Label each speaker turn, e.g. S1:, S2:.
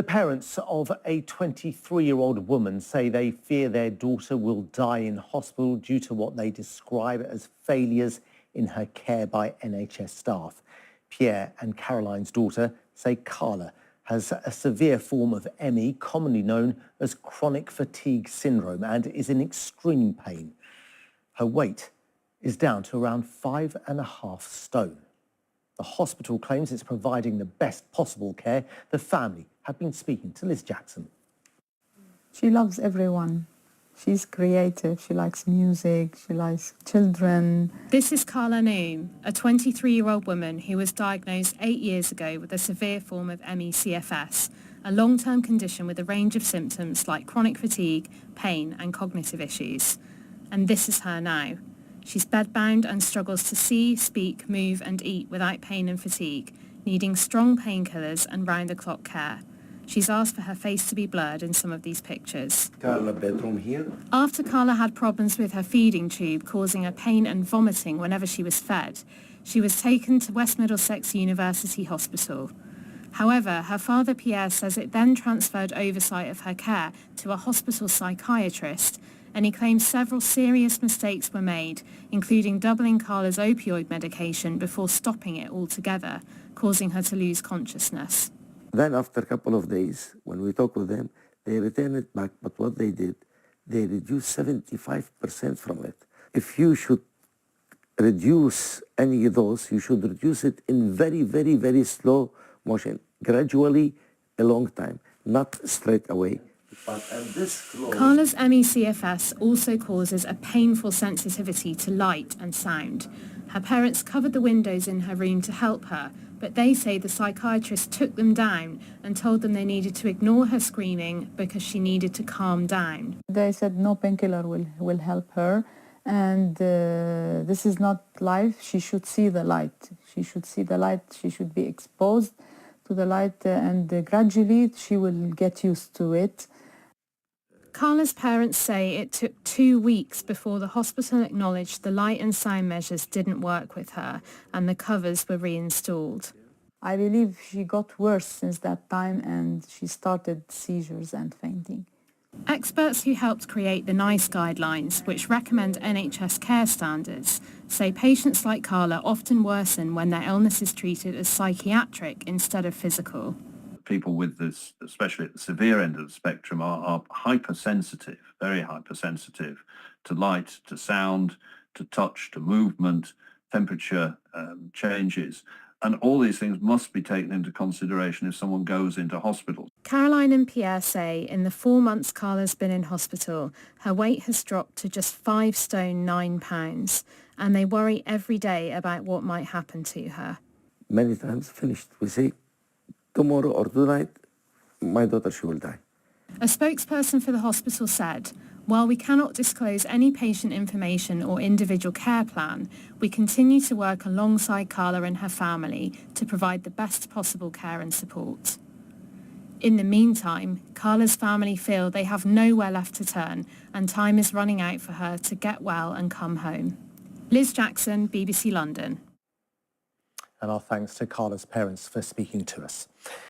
S1: The parents of a 23-year-old woman say they fear their daughter will die in hospital due to what they describe as failures in her care by NHS staff. Pierre and Caroline's daughter say Carla has a severe form of ME, commonly known as chronic fatigue syndrome, and is in extreme pain. Her weight is down to around 5.5 stone. The hospital claims it's providing the best possible care. The family have been speaking to Liz Jackson.
S2: She loves everyone. She's creative, she likes music, she likes children.
S3: This is Carla Naoum, a 23-year-old woman who was diagnosed 8 years ago with a severe form of ME/CFS, a long-term condition with a range of symptoms like chronic fatigue, pain and cognitive issues. And this is her now. She's bedbound and struggles to see, speak, move and eat without pain and fatigue, needing strong painkillers and round-the-clock care. She's asked for her face to be blurred in some of these pictures.
S4: Carla bedroom here.
S3: After Carla had problems with her feeding tube causing her pain and vomiting whenever she was fed, she was taken to West Middlesex University Hospital. However, her father Pierre says it then transferred oversight of her care to a hospital psychiatrist, and he claims several serious mistakes were made, including doubling Carla's opioid medication before stopping it altogether, causing her to lose consciousness.
S4: Then after a couple of days, when we talked with them, they returned it back, but what they did, they reduced 75% from it. If you should reduce any of those, you should reduce it in very, very, very slow motion, gradually, a long time, not straight away.
S3: Carla's ME/CFS also causes a painful sensitivity to light and sound. Her parents covered the windows in her room to help her, but they say the psychiatrist took them down and told them they needed to ignore her screaming because she needed to calm down.
S2: They said no painkiller will help her, and this is not life. She should see the light. She should see the light. She should be exposed to the light, and gradually she will get used to it.
S3: Carla's parents say it took 2 weeks before the hospital acknowledged the light and sound measures didn't work with her and the covers were reinstalled.
S2: I believe she got worse since that time, and she started seizures and fainting.
S3: Experts who helped create the NICE guidelines, which recommend NHS care standards, say patients like Carla often worsen when their illness is treated as psychiatric instead of physical.
S5: People with this, especially at the severe end of the spectrum, are hypersensitive, very hypersensitive to light, to sound, to touch, to movement, temperature changes. And all these things must be taken into consideration if someone goes into hospital.
S3: Caroline and Pierre say in the 4 months Carla's been in hospital, her weight has dropped to just 5 stone 9 pounds, and they worry every day about what might happen to her.
S4: Many times finished. We say, tomorrow or tonight, my daughter, she will die.
S3: A spokesperson for the hospital said, while we cannot disclose any patient information or individual care plan, we continue to work alongside Carla and her family to provide the best possible care and support. In the meantime, Carla's family feel they have nowhere left to turn and time is running out for her to get well and come home. Liz Jackson, BBC London.
S1: And our thanks to Carla's parents for speaking to us.